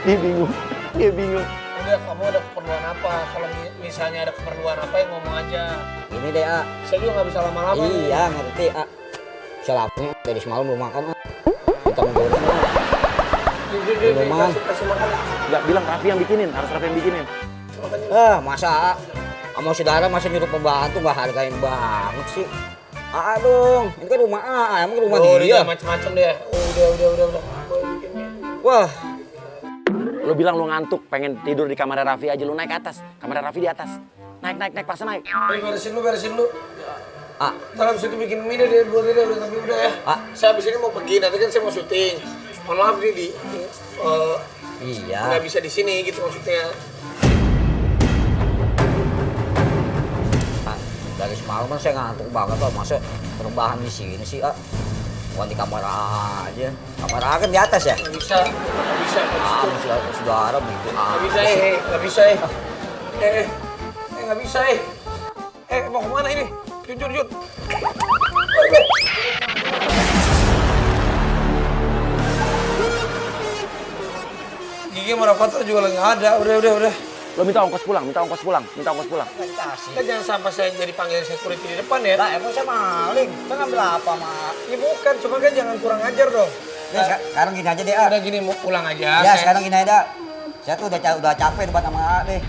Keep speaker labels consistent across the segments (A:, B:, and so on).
A: Dia bingung. Dia bingung.
B: Udah, kamu ada keperluan apa? Kalau misalnya ada keperluan apa ya ngomong aja.
C: Ini deh, A.
B: Saya juga nggak bisa lama-lama.
C: Iya, ngerti, A. Salapnya dari semalam belum makan, A. Kita mau goreng, A. Minuman.
B: Kasih makan.
A: Nggak bilang Raffi yang bikinin, harus Raffi yang bikinin.
C: Masa A? Sama saudara masa nyuruh pembantu nggak hargain banget sih. A dong, ini kan rumah A, emang rumah dia.
B: Udah macam-macam deh. Udah. Boleh bikin.
C: Wah,
A: Lu bilang lu ngantuk, pengen tidur di kamar Raffi aja, lu naik ke atas. Kamar Raffi di atas. Naik, paksa naik.
B: Beresin lu.
C: A.
B: Ntar habis itu bikin mie deh buat dia udah tapi udah ya. Saya habis ini mau pergi, nanti kan saya mau syuting. Mohon maaf nih
C: iya.
B: nggak bisa di sini gitu maksudnya.
C: Dari semalam kan saya ngantuk banget loh, masa perubahan di sini sih, A. Bukan di kamar A aja. Kamar A kan di atas ya?
B: Nggak bisa.
C: Saudara begitu.
B: Nggak bisa nggak bisa nggak bisa mau kemana ini? Jun. Gigi sama Rafathar juga lagi nggak ada. Udah.
A: Lu minta ongkos pulang.
B: Kan jangan sampai saya jadi panggil security di depan ya.
C: Lah, emang saya maling. Saya ngambil apa, Mak?
B: Ya bukan, cuma kan jangan kurang ajar dong.
C: Nih, sekarang gini aja deh, A.
B: Udah gini mau pulang aja.
C: Ya, sekarang gini aja. Saya tuh udah capek debat sama A deh.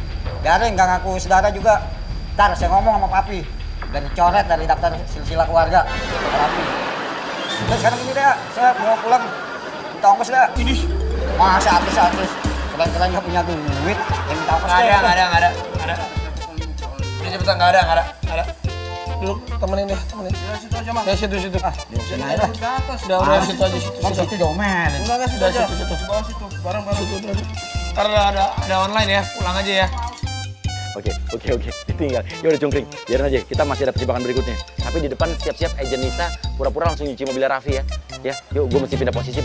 C: Biarin nggak ngaku saudara juga. Ntar saya ngomong sama Papi. Dan coret dari daftar silsilah keluarga. Papi. Terus sekarang gini deh, A. Saya mau pulang. Minta ongkos deh.
B: Ini
C: Masa artis. Keren-keren nggak punya duit. Yang minta ongkos deh.
B: nggak ada. Ini cepetan nggak ada. Dulu temenin deh.
D: Ya situ aja, Mak.
B: Ya situ.
C: Sini aja.
D: Ke atas.
B: Udah situ aja
C: Kan situ diomelin.
D: Enggak situ
B: Udah,
D: aja.
B: situ.
D: Di bawah situ. Barang-barang.
B: Ntar ada online ya, pulang aja ya.
A: Oke. Ditinggal. Ya udah cungkring. Biarin aja. Kita masih ada persiapan berikutnya. Tapi di depan siap-siap agent Nisa pura-pura langsung nyuci mobilnya Raffi ya. Ya, yuk gue mesti pindah posisi.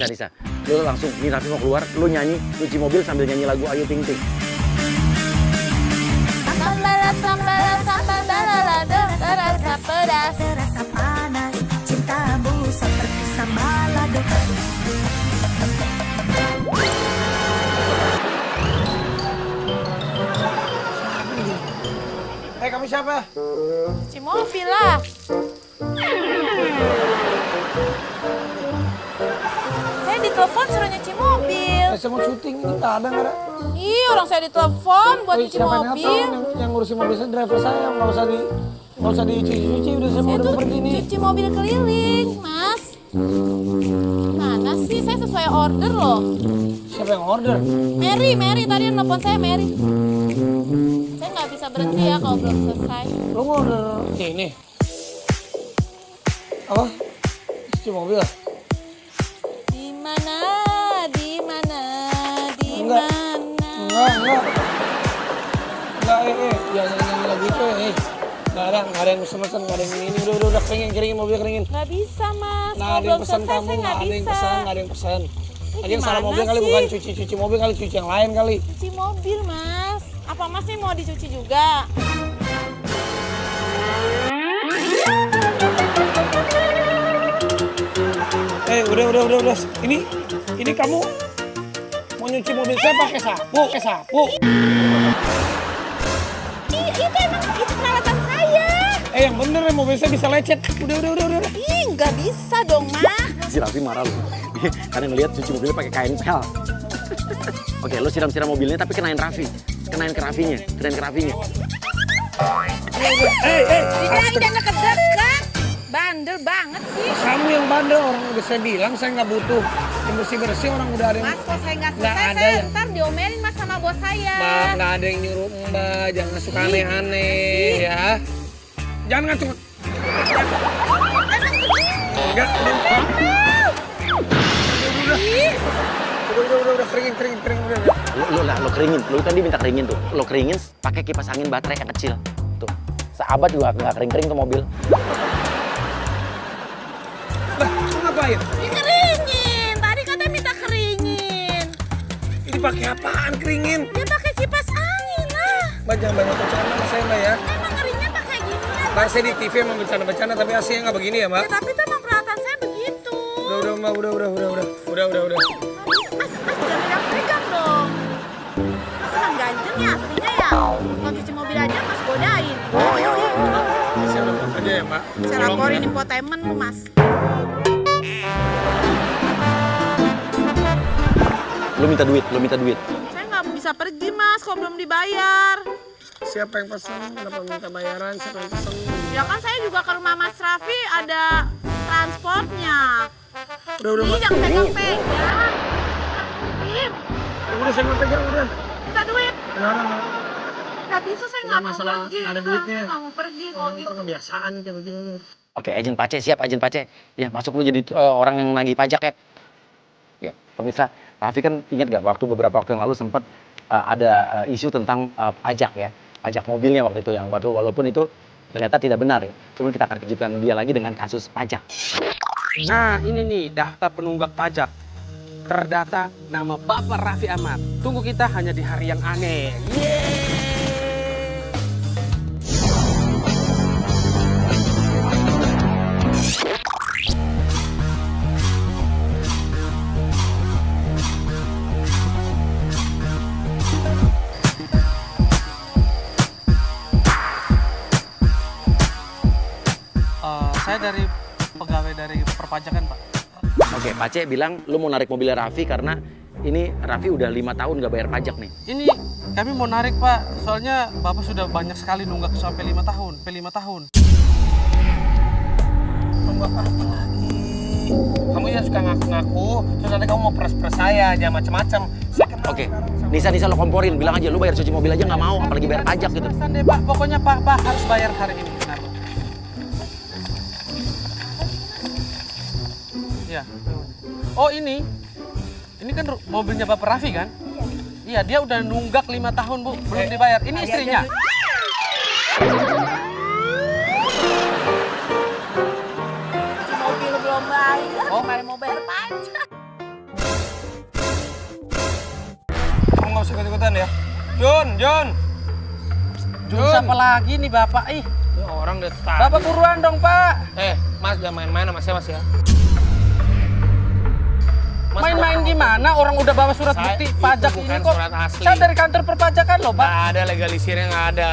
A: Nisa, lu langsung, ini Raffi mau keluar, lu nyanyi, cuci mobil sambil nyanyi lagu Ayu Ting Ting.
E: Terasa pedas, terasa panas, cintamu seperti sambalado.
B: Kamu siapa?
F: Cuci mobil lah. Saya ditelepon suruh nyuci mobil.
B: Saya mau syuting ini nggak ada.
F: Ih, orang saya ditelepon buat nyuci
B: Siapa
F: mobil.
B: yang ngurusin mobil saya, driver saya, nggak usah dicuci, udah saya mau
F: Saya
B: udah
F: tuh
B: pergi nih.
F: cuci mobil keliling, Mas. Mana sih? Saya sesuai order loh.
B: Siapa yang order?
F: Mary tadi yang nelfon saya Mary. Saya nggak bisa berhenti ya kalau belum selesai.
B: Lo mau order ini? Apa? Cuci mobil?
F: Di mana?
B: Enggak. Jangan nyanyi lagu itu ya. Nggak ada yang pesen, nggak ada yang ini. Udah keringin, mobil keringin.
F: Nggak bisa, Mas.
B: Nggak
F: Kalau
B: ada
F: belum
B: yang pesan
F: selesai
B: kamu,
F: saya
B: nggak ada yang
F: bisa.
B: pesan, nggak ada yang pesan. Lagi yang salah
F: gimana
B: mobil kali,
F: sih?
B: bukan cuci mobil kali, cuci yang lain kali.
F: Cuci mobil, Mas. Apa Mas nih mau dicuci juga?
B: Udah. Ini kamu mau nyuci mobil saya pakai sapu.
F: Itu peralatan saya.
B: Yang bener ya, mobil saya bisa lecet. Udah.
F: Ih, nggak bisa dong, Mas.
A: Si Raffi marah lu. Karena ngeliat cuci mobilnya pakai kain pel. Oke, lu siram mobilnya tapi kenain ke Raffinya.
F: Jangan deket-deket. Bandel banget sih.
B: Kamu yang bandel, orang udah saya bilang saya nggak butuh yang bersih orang udah ada yang.
F: Mas, kalau saya nggak
B: Nggak
F: selesai,
B: ada
F: saya
B: yang-
F: ntar diomelin Mas sama bos saya.
B: Mbak, nggak ada yang nyuruh Mbak, jangan suka aneh-aneh ya. Jangan ngacung. Enggak. Udah keringin udah.
A: Lo keringin, lo kan dia minta keringin tuh. Lo keringin pakai kipas angin baterai yang kecil. Tuh, seabad juga nggak kering-kering tuh mobil.
B: Lah, lu ngapain?
F: Dikeringin. Tadi katanya minta keringin.
B: Ini pakai apaan keringin?
F: Dia pakai kipas angin lah.
B: Mbak jangan banyak bercanda sama saya Mbak ya.
F: Emang keringnya pakai gini ya?
B: Mbak saya di TV emang bercanda-bercanda tapi aslinya nggak begini ya Mbak.
F: Ya, tapi itu emang peralatan saya begitu.
B: Udah Mbak, udah.
F: Mas jangan pegang dong. Mas emang ganjeng ya aslinya ya? Kalau cuci mobil aja mas godain.
B: Saya udah buat aja ya Mbak.
F: Saya
B: Tolong
F: laporin
B: ya.
F: infotainment lu mas.
A: Lu minta duit.
F: Saya nggak bisa pergi mas kalau belum dibayar.
B: Siapa yang pesen? Kenapa minta bayaran? Siapa yang pesen?
F: Ya kan saya juga ke rumah Mas Raffi ada transportnya.
B: Udah
F: Ih,
B: Mbak.
F: jangan pegang-pegang.
B: Udah saya mau pegang udah.
F: Minta duit.
B: Kenapa?
F: Nggak bisa saya nggak mau
B: masalah
F: pergi.
B: ada duitnya.
F: Nggak mau pergi kalau gitu.
B: Kebiasaan kayak begini.
A: Oke, agen Pace, siap agen Pace. Ya, masuk lu jadi orang yang nagih pajak ya. Ya, pemirsa, Raffi kan ingat gak beberapa waktu yang lalu sempat ada isu tentang pajak ya. Pajak mobilnya waktu itu yang walaupun itu ternyata tidak benar ya. Cuma kita akan kejutkan dia lagi dengan kasus pajak.
G: Nah, ini nih daftar penunggak pajak. Terdata nama Bapak Raffi Ahmad. Tunggu kita hanya di hari yang aneh.
H: Saya dari pegawai dari perpajakan, Pak.
A: Oke, Pace bilang lu mau narik mobilnya Raffi karena ini Raffi udah 5 tahun gak bayar pajak nih.
H: Ini kami mau narik, Pak. Soalnya Bapak sudah banyak sekali nunggak sampai 5 tahun.
B: Nunggak apa lagi? Kamu ya suka ngaku-ngaku, terus nanti kamu mau peres-peres saya, jangan macam-macam. Saya kenal
A: Oke,
B: sekarang sama-
A: Nisa lo komporin, bilang aja lu bayar cuci mobil aja nggak mau, apalagi bayar pajak gitu.
H: Understand deh, Pak. Pokoknya Pak harus bayar hari ini. Benar, Pak. Iya. Oh ini kan mobilnya Bapak Raffi kan? Iya, dia udah nunggak 5 tahun, Bu. Belum dibayar. Ini istrinya.
F: Cuci mobil belum bayar.
H: Oh.
F: Kemarin mau bayar pajak.
B: Kamu nggak usah ikut-ikutan ya. Jun.
H: Siapa lagi nih Bapak? Ih,
B: Ini orang udah tahu.
H: Bapak buruan dong, Pak.
B: Mas jangan main-main sama saya Mas ya. Mas,
H: Main-main gimana? Orang udah bawa surat
B: Saya-
H: bukti
B: itu
H: pajak
B: bukan
H: ini kok.
B: surat asli.
H: Saya dari kantor perpajakan loh, Pak.
B: Nggak ada legalisirnya, nggak ada.